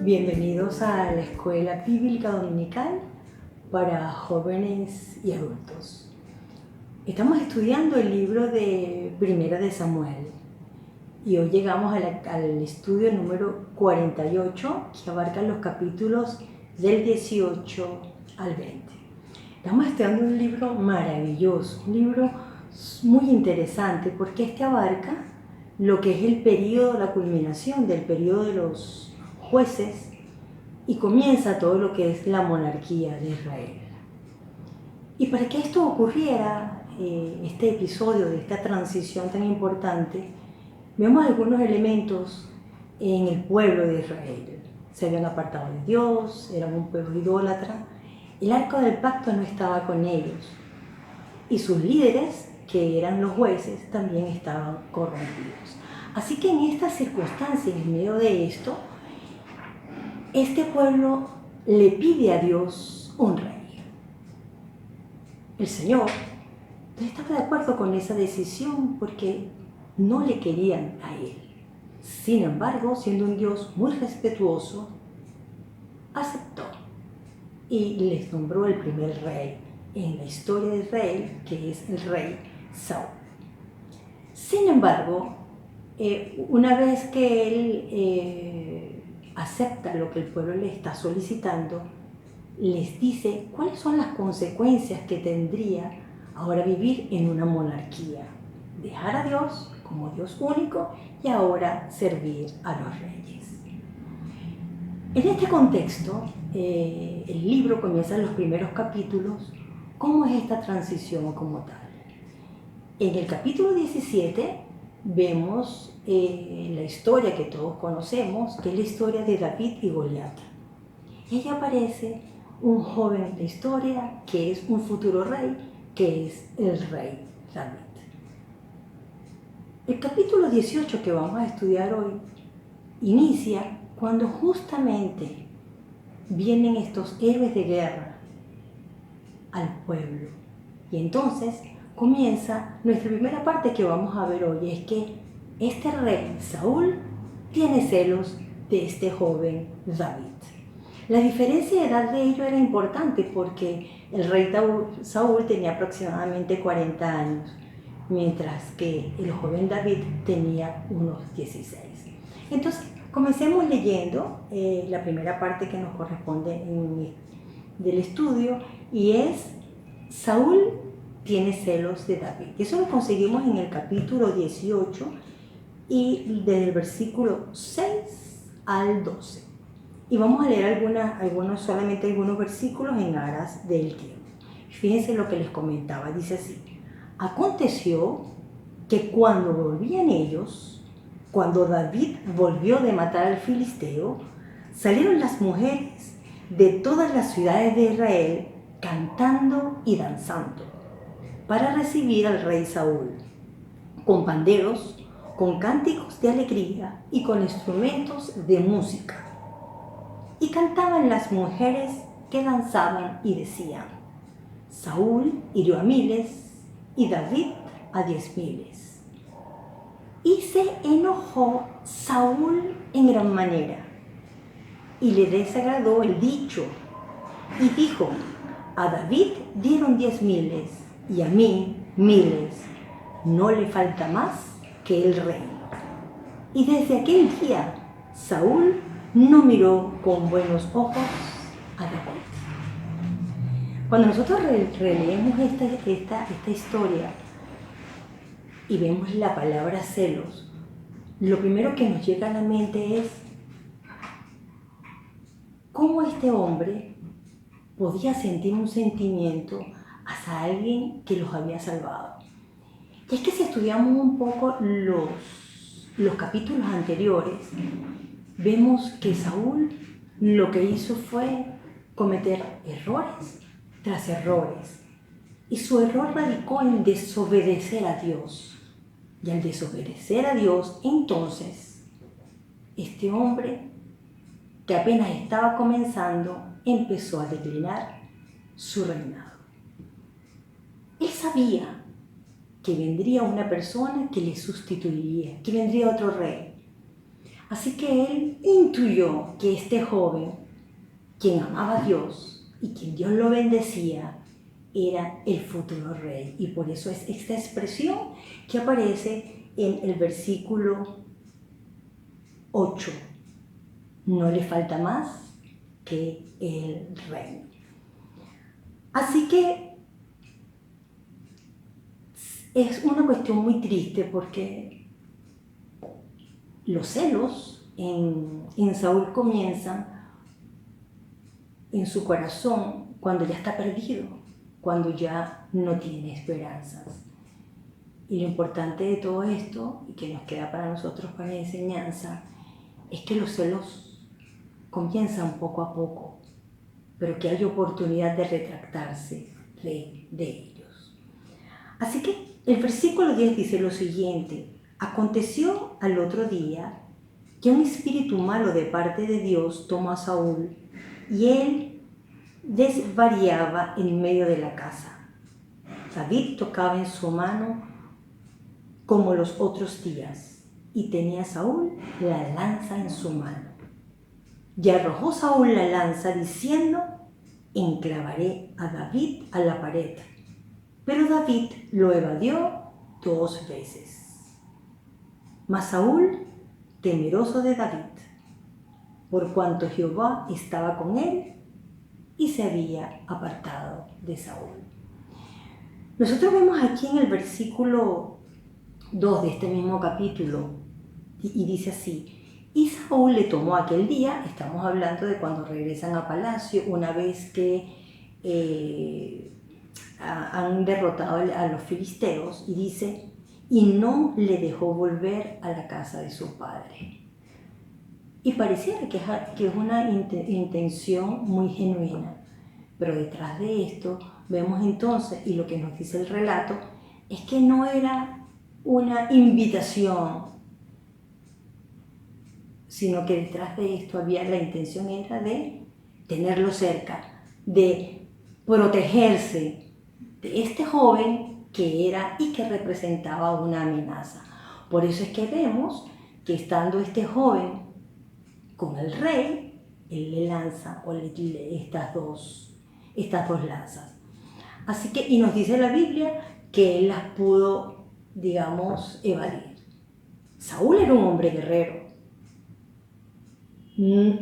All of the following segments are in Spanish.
Bienvenidos a la Escuela Bíblica Dominical para jóvenes y adultos. Estamos estudiando el libro de Primera de Samuel y hoy llegamos al estudio número 48, que abarca los capítulos del 18 al 20. Estamos estudiando un libro maravilloso, un libro muy interesante porque este abarca lo que es el periodo, la culminación del periodo de los jueces y comienza todo lo que es la monarquía de Israel. Y para que esto ocurriera, este episodio de esta transición tan importante, vemos algunos elementos en el pueblo de Israel. Se habían apartado de Dios, eran un pueblo idólatra, el arca del pacto no estaba con ellos y sus líderes, que eran los jueces, también estaban corrompidos. Así que en estas circunstancias, en medio de esto, este pueblo le pide a Dios un rey. El Señor no estaba de acuerdo con esa decisión porque no le querían a Él. Sin embargo, siendo un Dios muy respetuoso, aceptó y les nombró el primer rey en la historia de Israel, que es el rey Saúl. Sin embargo, una vez que él acepta lo que el pueblo le está solicitando, les dice cuáles son las consecuencias que tendría ahora vivir en una monarquía. Dejar a Dios como Dios único y ahora servir a los reyes. En este contexto, el libro comienza en los primeros capítulos. ¿Cómo es esta transición como tal? En el capítulo 17 vemos la historia que todos conocemos, que es la historia de David y Goliat. Y ahí aparece un joven en la historia que es un futuro rey, que es el rey David. El capítulo 18 que vamos a estudiar hoy inicia cuando justamente vienen estos héroes de guerra al pueblo. Y entonces comienza nuestra primera parte que vamos a ver hoy, es que este rey Saúl tiene celos de este joven David. La diferencia de edad de ellos era importante porque el rey Saúl tenía aproximadamente 40 años, mientras que el joven David tenía unos 16. Entonces, comencemos leyendo la primera parte que nos corresponde del estudio, y es Saúl tiene celos de David. Y eso lo conseguimos en el capítulo 18 y desde el versículo 6 al 12. Y vamos a leer solamente algunos versículos en aras del tiempo. Fíjense lo que les comentaba, dice así: aconteció que cuando David volvió de matar al filisteo, salieron las mujeres de todas las ciudades de Israel cantando y danzando para recibir al rey Saúl, con panderos, con cánticos de alegría y con instrumentos de música. Y cantaban las mujeres que danzaban y decían: Saúl hirió a miles y David a 10,000. Y se enojó Saúl en gran manera y le desagradó el dicho y dijo: a David dieron 10,000 y a mí 1,000. No le falta más que el reino. Y desde aquel día Saúl no miró con buenos ojos a David. Cuando nosotros releemos esta historia y vemos la palabra celos, lo primero que nos llega a la mente es cómo este hombre podía sentir un sentimiento hacia alguien que los había salvado. Y es que si estudiamos un poco los capítulos anteriores, vemos que Saúl lo que hizo fue cometer errores tras errores. Y su error radicó en desobedecer a Dios. Y al desobedecer a Dios, entonces, este hombre, que apenas estaba comenzando, empezó a declinar su reinado. Él sabía que vendría una persona que le sustituiría, que vendría otro rey. Así que él intuyó que este joven, quien amaba a Dios y quien Dios lo bendecía, era el futuro rey. Y por eso es esta expresión que aparece en el versículo 8. No le falta más que el reino. Así que es una cuestión muy triste porque los celos en Saúl comienzan en su corazón cuando ya está perdido, cuando ya no tiene esperanzas. Y lo importante de todo esto, y que nos queda para nosotros para la enseñanza, es que los celos comienzan poco a poco, pero que hay oportunidad de retractarse de ellos. Así que el versículo 10 dice lo siguiente: aconteció al otro día que un espíritu malo de parte de Dios tomó a Saúl y él desvariaba en medio de la casa. David tocaba en su mano como los otros días y tenía Saúl la lanza en su mano. Y arrojó Saúl la lanza diciendo: enclavaré a David a la pared. Pero David lo evadió 2 veces. Mas Saúl, temeroso de David, por cuanto Jehová estaba con él, y se había apartado de Saúl. Nosotros vemos aquí en el versículo 2 de este mismo capítulo, y dice así: y Saúl le tomó aquel día, estamos hablando de cuando regresan a palacio, una vez que han derrotado a los filisteos, y dice: y no le dejó volver a la casa de su padre. Y pareciera que es una intención muy genuina, pero detrás de esto vemos entonces, y lo que nos dice el relato, es que no era una invitación, sino que detrás de esto la intención era de tenerlo cerca, de protegerse de este joven que era y que representaba una amenaza. Por eso es que vemos que estando este joven con el rey, él le lanza estas dos lanzas. Así que, y nos dice la Biblia que él las pudo, digamos, evadir. Saúl era un hombre guerrero.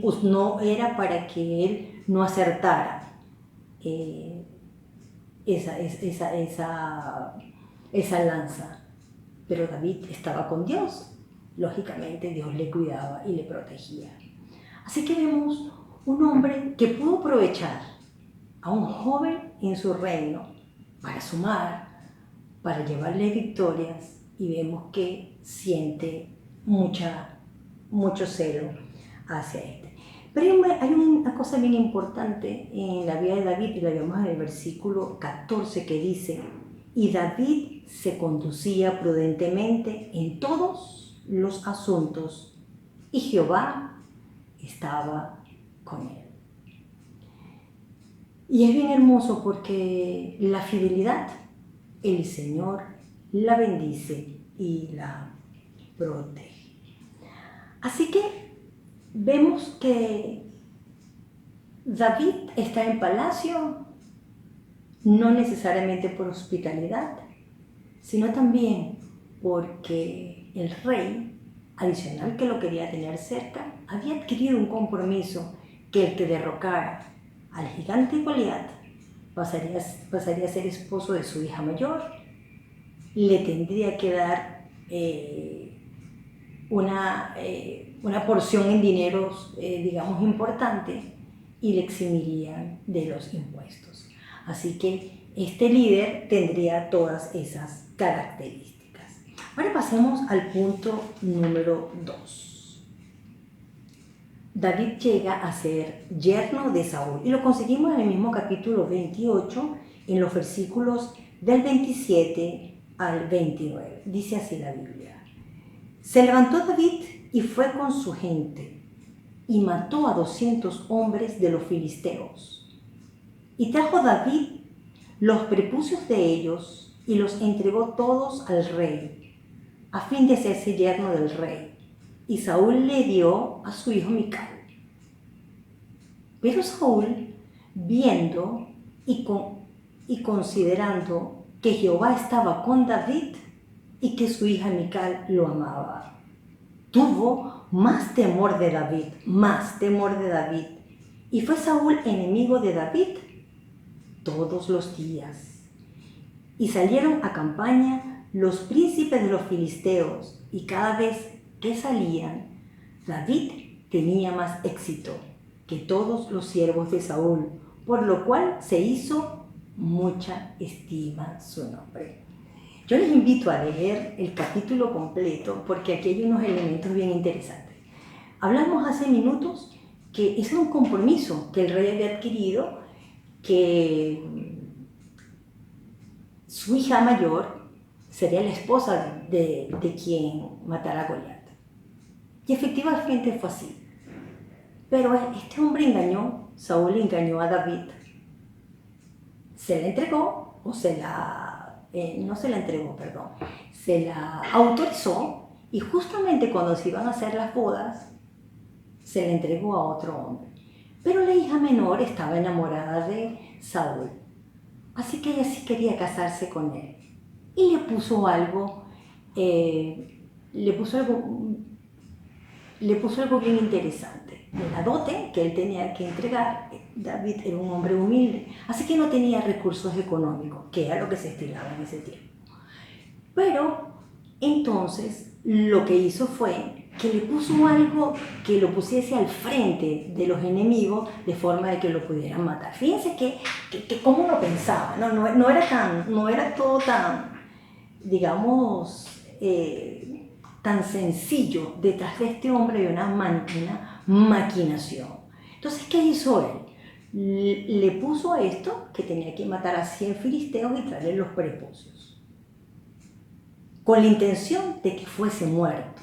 Pues no era para que él no acertara esa lanza. Pero David estaba con Dios. Lógicamente Dios le cuidaba y le protegía. Así que vemos un hombre que pudo aprovechar a un joven en su reino para sumar, para llevarle victorias, y vemos que siente mucho celo hacia este. Pero hay una cosa bien importante en la vida de David, y la vemos en el versículo 14, que dice: y David se conducía prudentemente en todos los asuntos, y Jehová estaba con él. Y es bien hermoso porque la fidelidad, el Señor la bendice y la protege. Así que vemos que David está en palacio, no necesariamente por hospitalidad, sino también porque el rey, adicional que lo quería tener cerca, había adquirido un compromiso que el que derrocara al gigante Goliat pasaría a ser esposo de su hija mayor, le tendría que dar una porción en dineros, digamos, importante, y le eximirían de los impuestos. Así que este líder tendría todas esas características. Ahora pasemos al punto número 2. David llega a ser yerno de Saúl, y lo conseguimos en el mismo capítulo 28, en los versículos del 27 al 29. Dice así la Biblia: se levantó David y fue con su gente, y mató a 200 hombres de los filisteos. Y trajo David los prepucios de ellos y los entregó todos al rey, a fin de hacerse yerno del rey, y Saúl le dio a su hijo Mical. Pero Saúl, viendo y considerando que Jehová estaba con David y que su hija Mical lo amaba, tuvo más temor de David, y fue Saúl enemigo de David todos los días. Y salieron a campaña los príncipes de los filisteos, y cada vez que salían, David tenía más éxito que todos los siervos de Saúl, por lo cual se hizo mucha estima su nombre. Yo les invito a leer el capítulo completo porque aquí hay unos elementos bien interesantes. Hablamos hace minutos que ese es un compromiso que el rey había adquirido, que su hija mayor sería la esposa de quien matara a Goliat. Y efectivamente fue así. Pero este hombre engañó, Saúl engañó a David. Se la entregó, o se la autorizó, y justamente cuando se iban a hacer las bodas, se la entregó a otro hombre. Pero la hija menor estaba enamorada de Saúl, así que ella sí quería casarse con él. Y le puso algo bien interesante. En la dote que él tenía que entregar, David era un hombre humilde, así que no tenía recursos económicos, que era lo que se estilaba en ese tiempo. Pero entonces lo que hizo fue que le puso algo que lo pusiese al frente de los enemigos de forma de que lo pudieran matar. Fíjense que cómo lo pensaba, no era todo tan, digamos, tan sencillo. Detrás de este hombre había una maquinación. Entonces, ¿qué hizo él? Le puso esto, que tenía que matar a 100 filisteos y traerle los prepucios, con la intención de que fuese muerto.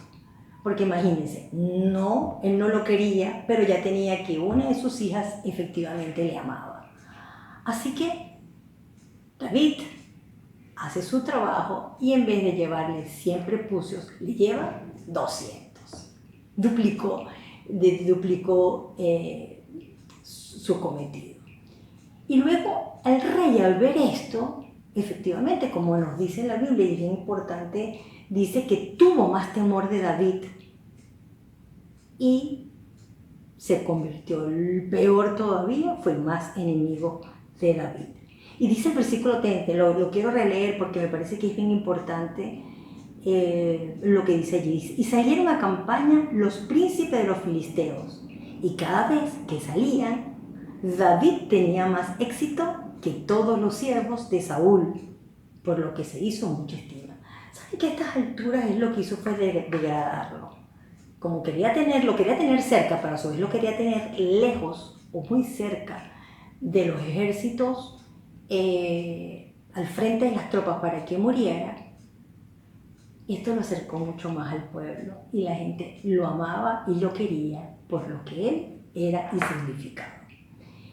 Porque imagínense, él no lo quería, pero ya tenía que una de sus hijas efectivamente le amaba. Así que David hace su trabajo y en vez de llevarle 100 prepucios, le lleva 200. Duplicó su cometido. Y luego el rey, al ver esto, efectivamente, como nos dice la Biblia, y es bien importante, dice que tuvo más temor de David y se convirtió, el peor todavía, fue más enemigo de David. Y dice el versículo 30, lo quiero releer porque me parece que es bien importante lo que dice allí. Y salieron a campaña los príncipes de los filisteos, y cada vez que salían, David tenía más éxito que todos los siervos de Saúl, por lo que se hizo mucha estima. ¿Saben que a estas alturas es lo que hizo fue degradarlo? Como lo quería tener cerca, pero a su vez lo quería tener lejos o muy cerca de los ejércitos, al frente de las tropas para que muriera. Esto lo acercó mucho más al pueblo y la gente lo amaba y lo quería por lo que él era y significaba.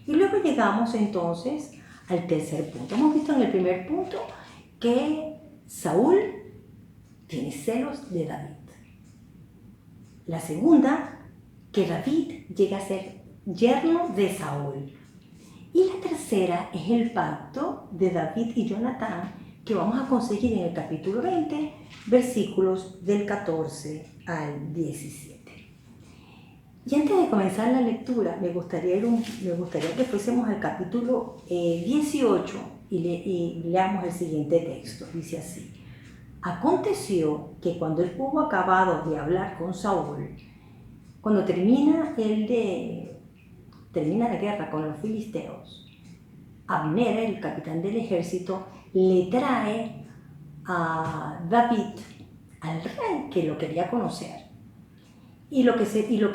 Y luego llegamos entonces al tercer punto. Hemos visto en el primer punto que Saúl tiene celos de David. La segunda, que David llega a ser yerno de Saúl. Y la tercera es el pacto de David y Jonatán, que vamos a conseguir en el capítulo 20, versículos del 14 al 17. Y antes de comenzar la lectura, me gustaría que fuésemos al capítulo 18 y leamos el siguiente texto. Dice así: aconteció que cuando él hubo acabado de hablar con Saúl, cuando termina la guerra con los filisteos, Abner, el capitán del ejército, le trae a David al rey, que lo quería conocer. Y lo que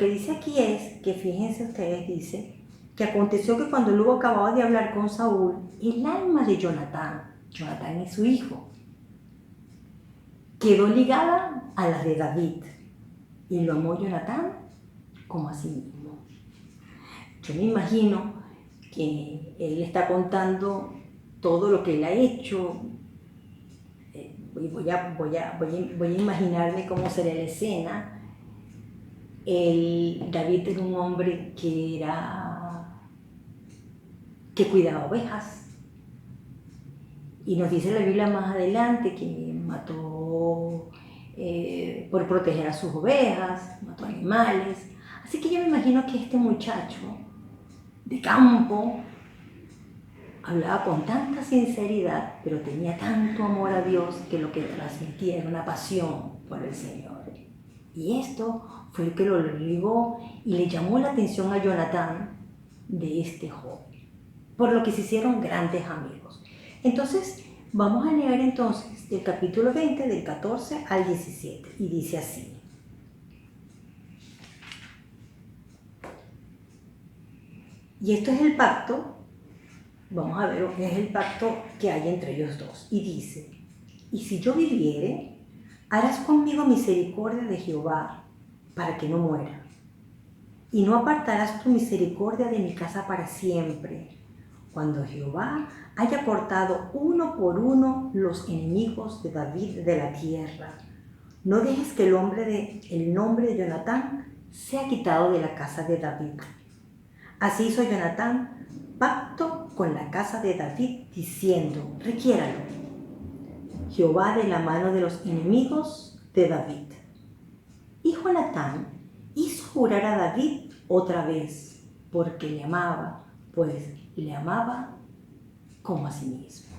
dice aquí es que, fíjense ustedes, dice que aconteció que cuando él hubo acabado de hablar con Saúl, el alma de Jonatán es su hijo, quedó ligada a la de David, y lo amó Jonatán como a sí mismo. Yo me imagino que él está contando todo lo que él ha hecho. Voy a imaginarme cómo sería la escena. David era un hombre que cuidaba ovejas. Y nos dice la Biblia más adelante que mató por proteger a sus ovejas, mató animales. Así que yo me imagino que este muchacho de campo hablaba con tanta sinceridad, pero tenía tanto amor a Dios que lo que transmitía era una pasión por el Señor. Y esto fue lo que lo ligó y le llamó la atención a Jonatán de este joven, por lo que se hicieron grandes amigos. Entonces, vamos a leer entonces del capítulo 20, del 14 al 17, y dice así. Y esto es el pacto, vamos a ver lo que es el pacto que hay entre ellos dos. Y dice, y si yo viviere, harás conmigo misericordia de Jehová, para que no muera. Y no apartarás tu misericordia de mi casa para siempre, cuando Jehová haya cortado uno por uno los enemigos de David de la tierra. No dejes que el nombre de Jonatán sea quitado de la casa de David. Así hizo Jonatán pacto con la casa de David, diciendo, requiéralo, Jehová de la mano de los enemigos de David. Y Jonatán hizo jurar a David otra vez, porque le amaba, pues le amaba como a sí mismo.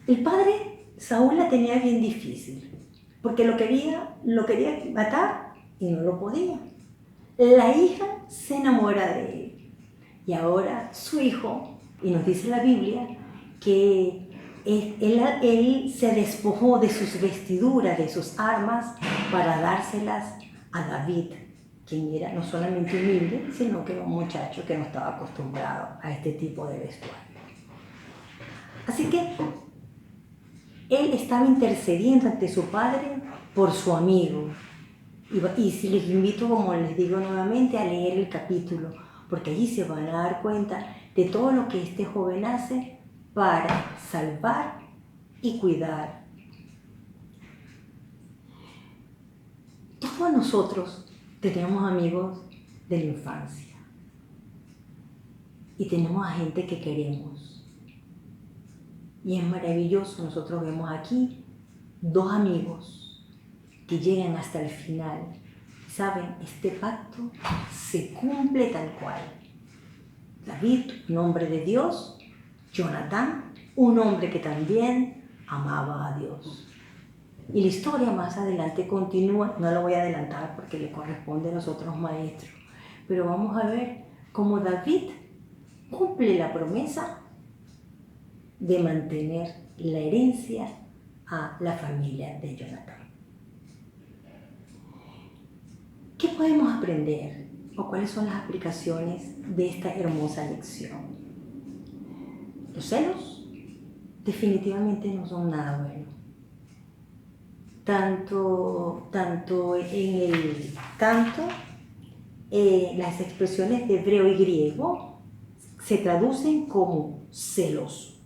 El padre Saúl la tenía bien difícil, porque lo quería matar y no lo podía. La hija se enamora de él y ahora su hijo, y nos dice la Biblia que él se despojó de sus vestiduras, de sus armas, para dárselas a David, quien era no solamente humilde, sino que era un muchacho que no estaba acostumbrado a este tipo de vestuario. Así que él estaba intercediendo ante su padre por su amigo. Y si les invito, como les digo nuevamente, a leer el capítulo, porque allí se van a dar cuenta de todo lo que este joven hace para salvar y cuidar. Todos nosotros tenemos amigos de la infancia y tenemos a gente que queremos. Y es maravilloso, nosotros vemos aquí dos amigos que llegan hasta el final. ¿Saben? Este pacto se cumple tal cual. David, un hombre de Dios, Jonatán, un hombre que también amaba a Dios. Y la historia más adelante continúa, no la voy a adelantar porque le corresponde a los otros maestros, pero vamos a ver cómo David cumple la promesa de mantener la herencia a la familia de Jonatán. ¿Qué podemos aprender o cuáles son las aplicaciones de esta hermosa lección? Los celos definitivamente no son nada bueno. Las expresiones de hebreo y griego se traducen como celoso.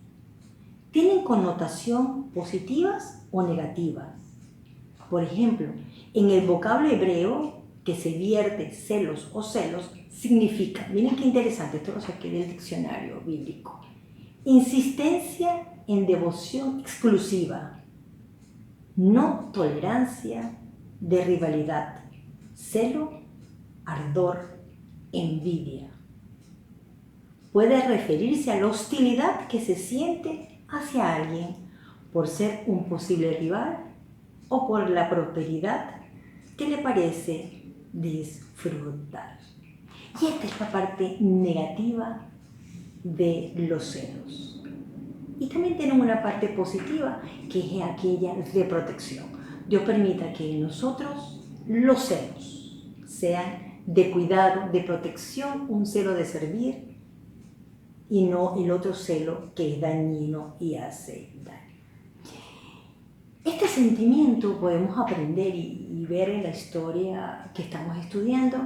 Tienen connotación positivas o negativas. Por ejemplo, en el vocablo hebreo que se vierte celos o celos significa, miren qué interesante, esto lo saqué del diccionario bíblico, insistencia en devoción exclusiva, no tolerancia de rivalidad, celo, ardor, envidia. Puede referirse a la hostilidad que se siente hacia alguien por ser un posible rival o por la prosperidad que le parece disfrutar. Y esta es la parte negativa de los celos. Y también tenemos una parte positiva, que es aquella de protección. Dios permita que nosotros los celos sean de cuidado, de protección, un celo de servir y no el otro celo que es dañino y hace daño. Este sentimiento podemos aprender y ver en la historia que estamos estudiando,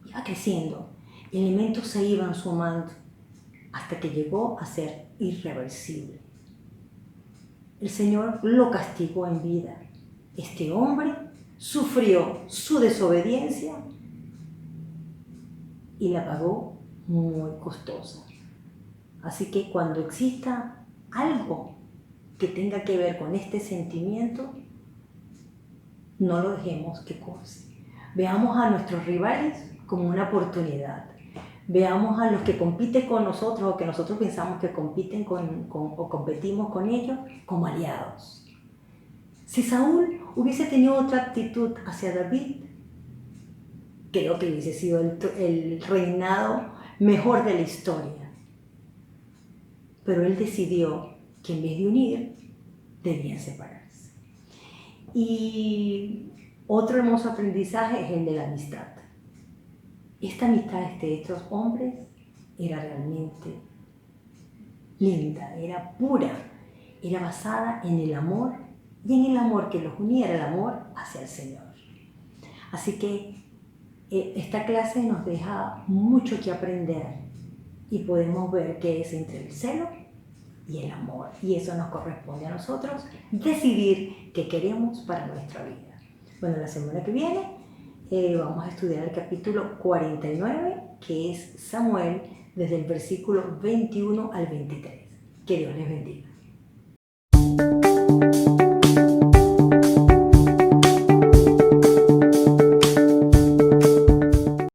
iba creciendo. Elementos se iban sumando hasta que llegó a ser irreversible. El Señor lo castigó en vida. Este hombre sufrió su desobediencia y la pagó muy costosa. Así que cuando exista algo que tenga que ver con este sentimiento, no lo dejemos que corse. Veamos a nuestros rivales como una oportunidad. Veamos a los que compiten con nosotros o que nosotros pensamos que compiten o competimos con ellos como aliados. Si Saúl hubiese tenido otra actitud hacia David, creo que hubiese sido el reinado mejor de la historia. Pero él decidió que en vez de unir, debían separarse. Y otro hermoso aprendizaje es el de la amistad. Esta amistad de estos hombres era realmente linda, era pura, era basada en el amor y en el amor que los unía, era el amor hacia el Señor. Así que esta clase nos deja mucho que aprender y podemos ver qué es entre el celo y el amor. Y eso nos corresponde a nosotros decidir qué queremos para nuestra vida. Bueno, la semana que viene vamos a estudiar el capítulo 49, que es Samuel, desde el versículo 21 al 23. Que Dios les bendiga.